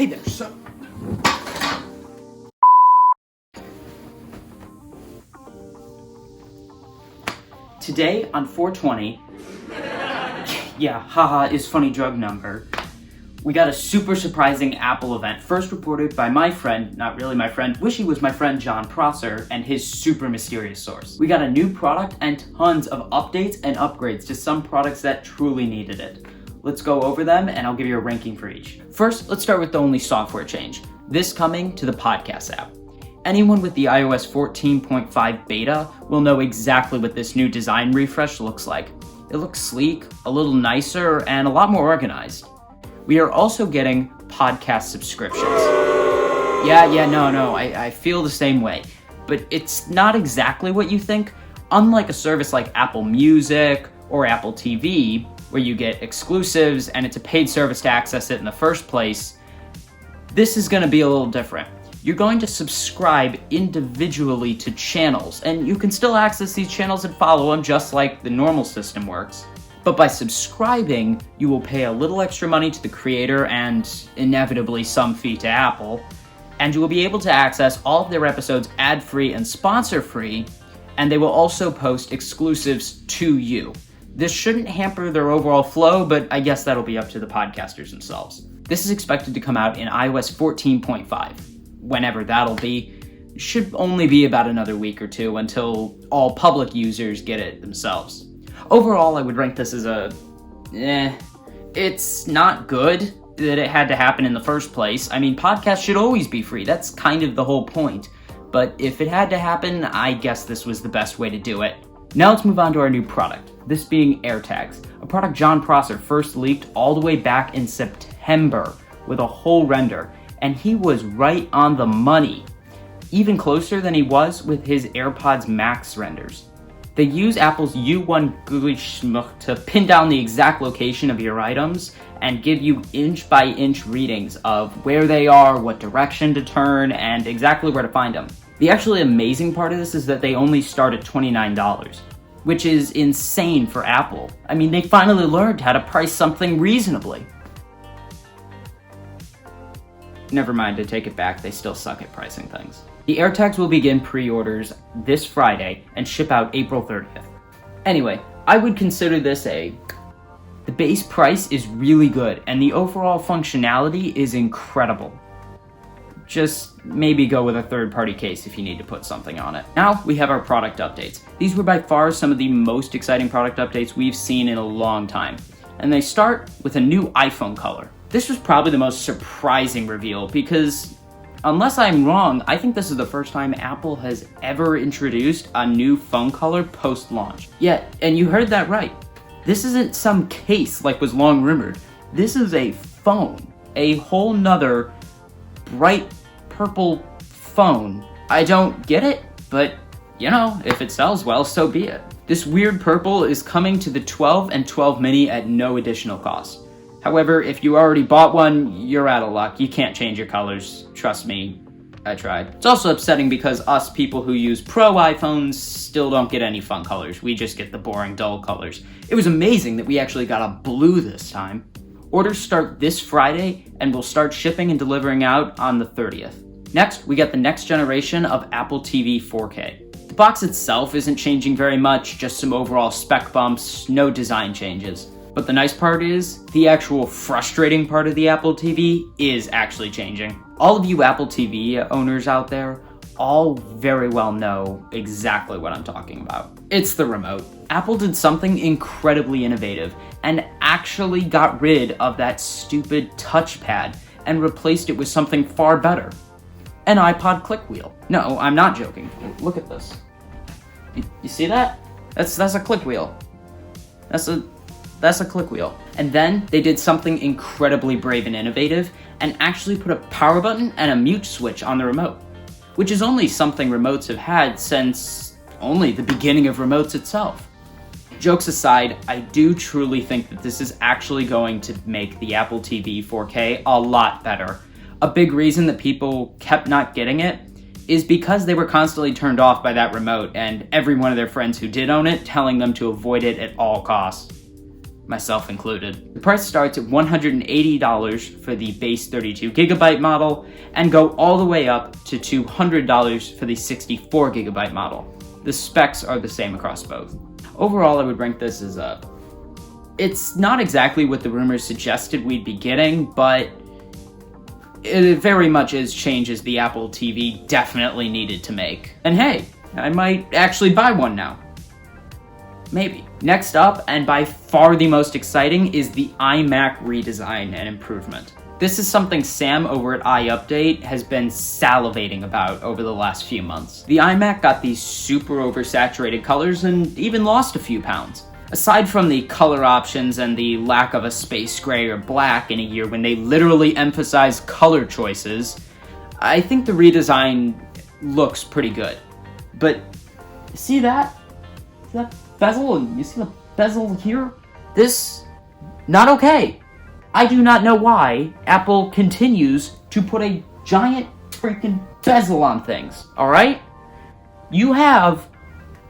Hey there, son. Today on 420, yeah, haha is funny drug number, we got a super surprising Apple event, first reported by my friend, not really my friend, wish he was my friend Jon Prosser, and his super mysterious source. We got a new product and tons of updates and upgrades to some products that truly needed it. Let's go over them and I'll give you a ranking for each. First, let's start with the only software change. This coming to the podcast app. Anyone with the iOS 14.5 beta will know exactly what this new design refresh looks like. It looks sleek, a little nicer, and a lot more organized. We are also getting podcast subscriptions. I feel the same way. But it's not exactly what you think. Unlike a service like Apple Music or Apple TV, where you get exclusives and it's a paid service to access it in the first place, this is going to be a little different. You're going to subscribe individually to channels, and you can still access these channels and follow them just like the normal system works. But by subscribing, you will pay a little extra money to the creator and inevitably some fee to Apple, and you will be able to access all of their episodes ad-free and sponsor-free, and they will also post exclusives to you. This shouldn't hamper their overall flow, but I guess that'll be up to the podcasters themselves. This is expected to come out in iOS 14.5. Whenever that'll be, should only be about another week or two until all public users get it themselves. Overall, I would rank this as it's not good that it had to happen in the first place. I mean, podcasts should always be free. That's kind of the whole point. But if it had to happen, I guess this was the best way to do it. Now let's move on to our new product, this being AirTags, a product Jon Prosser first leaked all the way back in September with a whole render. And he was right on the money, even closer than he was with his AirPods Max renders. They use Apple's U1 Google Schmuck to pin down the exact location of your items and give you inch-by-inch readings of where they are, what direction to turn, and exactly where to find them. The actually amazing part of this is that they only start at $29, which is insane for Apple. I mean, they finally learned how to price something reasonably. Never mind, I take it back, they still suck at pricing things. The AirTags will begin pre-orders this Friday and ship out April 30th. Anyway, I would consider this the base price is really good and the overall functionality is incredible. Just maybe go with a third-party case if you need to put something on it. Now we have our product updates. These were by far some of the most exciting product updates we've seen in a long time. And they start with a new iPhone color. This was probably the most surprising reveal because, unless I'm wrong, I think this is the first time Apple has ever introduced a new phone color post-launch. Yeah, and you heard that right. This isn't some case like was long rumored. This is a phone. A whole nother bright purple phone. I don't get it, but if it sells well, so be it. This weird purple is coming to the 12 and 12 mini at no additional cost. However, if you already bought one, you're out of luck. You can't change your colors. Trust me, I tried. It's also upsetting because us people who use Pro iPhones still don't get any fun colors. We just get the boring, dull colors. It was amazing that we actually got a blue this time. Orders start this Friday and will start shipping and delivering out on the 30th. Next, we get the next generation of Apple TV 4K. The box itself isn't changing very much, just some overall spec bumps, no design changes. But the nice part is, the actual frustrating part of the Apple TV is actually changing. All of you Apple TV owners out there all very well know exactly what I'm talking about. It's the remote. Apple did something incredibly innovative and actually got rid of that stupid touchpad and replaced it with something far better. An iPod click wheel. No, I'm not joking. Look at this. You see that? That's a click wheel. That's a click wheel. And then they did something incredibly brave and innovative and actually put a power button and a mute switch on the remote, which is only something remotes have had since only the beginning of remotes itself. Jokes aside, I do truly think that this is actually going to make the Apple TV 4K a lot better. A big reason that people kept not getting it is because they were constantly turned off by that remote and every one of their friends who did own it telling them to avoid it at all costs. myself included. The price starts at $180 for the base 32GB model and go all the way up to $200 for the 64GB model. The specs are the same across both. Overall, I would rank this as it's not exactly what the rumors suggested we'd be getting, but it very much is changes the Apple TV definitely needed to make. And hey, I might actually buy one now. Maybe. Next up, and by far the most exciting, is the iMac redesign and improvement. This is something Sam over at iUpdate has been salivating about over the last few months. The iMac got these super oversaturated colors and even lost a few pounds. Aside from the color options and the lack of a space gray or black in a year when they literally emphasize color choices, I think the redesign looks pretty good. But see that? See that bezel? And you see the bezel here? This, not okay. I do not know why Apple continues to put a giant freaking bezel on things, alright? You have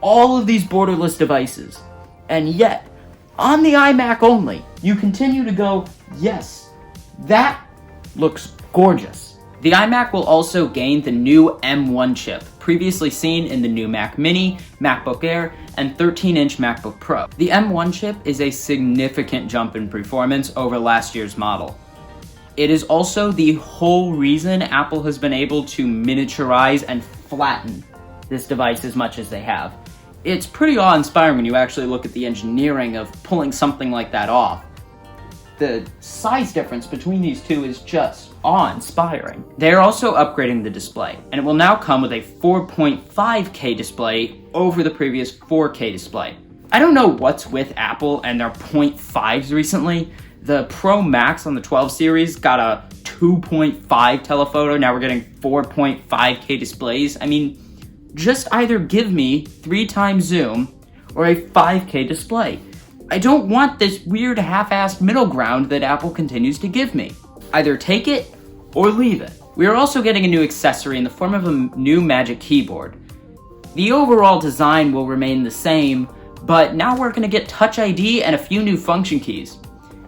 all of these borderless devices, and yet, on the iMac only, you continue to go, yes, that looks gorgeous. The iMac will also gain the new M1 chip, previously seen in the new Mac Mini, MacBook Air, and 13-inch MacBook Pro. The M1 chip is a significant jump in performance over last year's model. It is also the whole reason Apple has been able to miniaturize and flatten this device as much as they have. It's pretty awe-inspiring when you actually look at the engineering of pulling something like that off. The size difference between these two is just awe-inspiring. They are also upgrading the display, and it will now come with a 4.5K display over the previous 4K display. I don't know what's with Apple and their 0.5s recently. The Pro Max on the 12 series got a 2.5 telephoto, now we're getting 4.5K displays. I mean, just either give me 3x zoom or a 5K display. I don't want this weird half-assed middle ground that Apple continues to give me. Either take it or leave it. We are also getting a new accessory in the form of a new Magic Keyboard. The overall design will remain the same, but now we're going to get Touch ID and a few new function keys.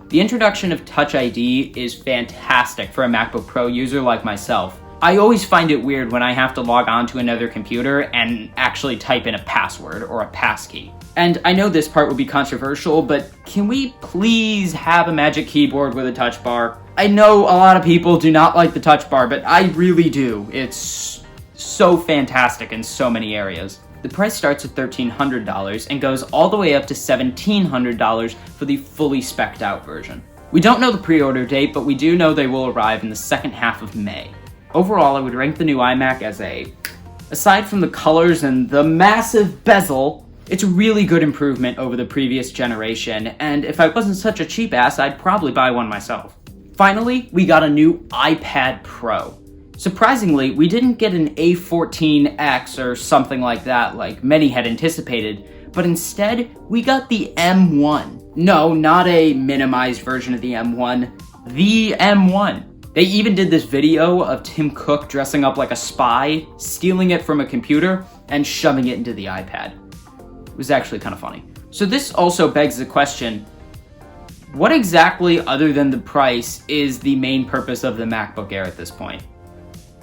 The introduction of Touch ID is fantastic for a MacBook Pro user like myself. I always find it weird when I have to log on to another computer and actually type in a password or a passkey. And I know this part will be controversial, but can we please have a Magic Keyboard with a touch bar? I know a lot of people do not like the touch bar, but I really do. It's so fantastic in so many areas. The price starts at $1,300 and goes all the way up to $1,700 for the fully spec'd out version. We don't know the pre-order date, but we do know they will arrive in the second half of May. Overall, I would rank the new iMac as aside from the colors and the massive bezel, it's a really good improvement over the previous generation, and if I wasn't such a cheap ass, I'd probably buy one myself. Finally, we got a new iPad Pro. Surprisingly, we didn't get an A14X or something like that like many had anticipated, but instead, we got the M1. No, not a minimized version of the M1, the M1. They even did this video of Tim Cook dressing up like a spy, stealing it from a computer, and shoving it into the iPad. It was actually kind of funny. So this also begs the question, what exactly other than the price is the main purpose of the MacBook Air at this point?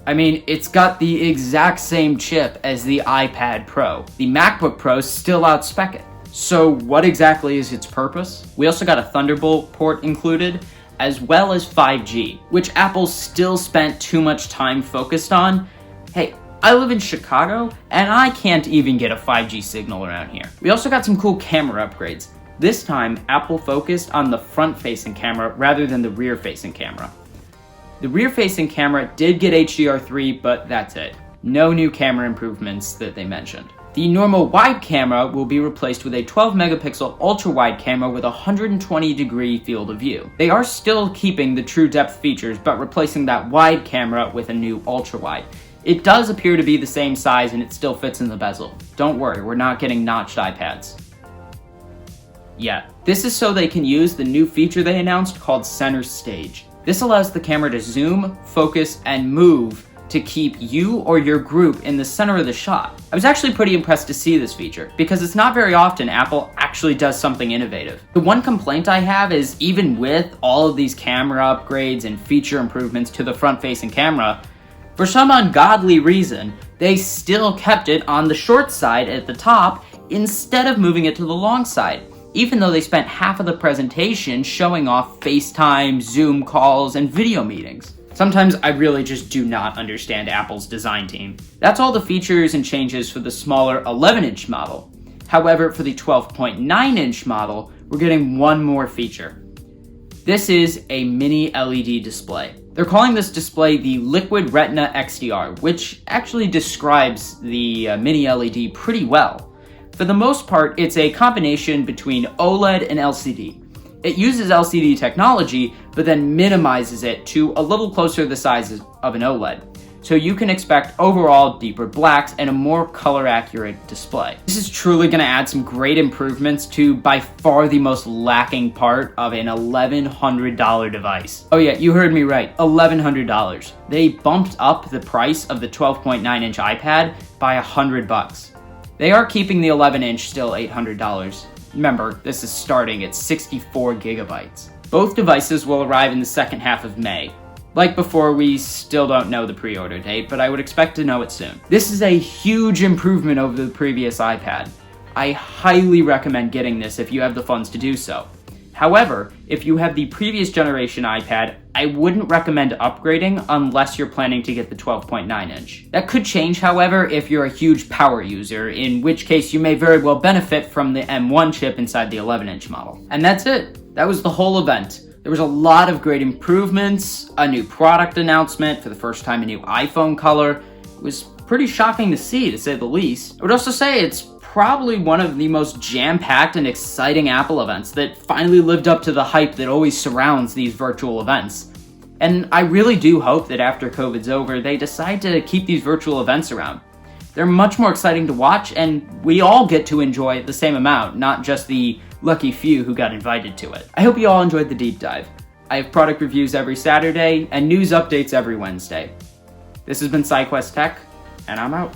I mean, it's got the exact same chip as the iPad Pro. The MacBook Pro still outspec it. So what exactly is its purpose? We also got a Thunderbolt port included, as well as 5G, which Apple still spent too much time focused on. Hey, I live in Chicago, and I can't even get a 5G signal around here. We also got some cool camera upgrades. This time, Apple focused on the front-facing camera rather than the rear-facing camera. The rear-facing camera did get HDR3, but that's it. No new camera improvements that they mentioned. The normal wide camera will be replaced with a 12 megapixel ultra-wide camera with a 120-degree field of view. They are still keeping the true depth features, but replacing that wide camera with a new ultra-wide. It does appear to be the same size and it still fits in the bezel. Don't worry, we're not getting notched iPads yet. This is so they can use the new feature they announced called Center Stage. This allows the camera to zoom, focus, and move to keep you or your group in the center of the shot. I was actually pretty impressed to see this feature, because it's not very often Apple actually does something innovative. The one complaint I have is, even with all of these camera upgrades and feature improvements to the front-facing camera, for some ungodly reason, they still kept it on the short side at the top instead of moving it to the long side, even though they spent half of the presentation showing off FaceTime, Zoom calls, and video meetings. Sometimes I really just do not understand Apple's design team. That's all the features and changes for the smaller 11-inch model. However, for the 12.9-inch model, we're getting one more feature. This is a mini LED display. They're calling this display the Liquid Retina XDR, which actually describes the mini LED pretty well. For the most part, it's a combination between OLED and LCD. It uses LCD technology, but then minimizes it to a little closer to the size of an OLED. So you can expect overall deeper blacks and a more color-accurate display. This is truly going to add some great improvements to by far the most lacking part of an $1,100 device. Oh yeah, you heard me right, $1,100. They bumped up the price of the 12.9-inch iPad by $100. They are keeping the 11-inch still $800. Remember, this is starting at 64 gigabytes. Both devices will arrive in the second half of May. Like before, we still don't know the pre-order date, but I would expect to know it soon. This is a huge improvement over the previous iPad. I highly recommend getting this if you have the funds to do so. However, if you have the previous generation iPad, I wouldn't recommend upgrading unless you're planning to get the 12.9-inch. That could change, however, if you're a huge power user, in which case you may very well benefit from the M1 chip inside the 11-inch model. And that's it. That was the whole event. There was a lot of great improvements, a new product announcement, for the first time a new iPhone color. It was pretty shocking to see, to say the least. I would also say it's probably one of the most jam-packed and exciting Apple events that finally lived up to the hype that always surrounds these virtual events. And I really do hope that after COVID's over, they decide to keep these virtual events around. They're much more exciting to watch, and we all get to enjoy the same amount, not just the lucky few who got invited to it. I hope you all enjoyed the deep dive. I have product reviews every Saturday and news updates every Wednesday. This has been SideQuest Tech, and I'm out.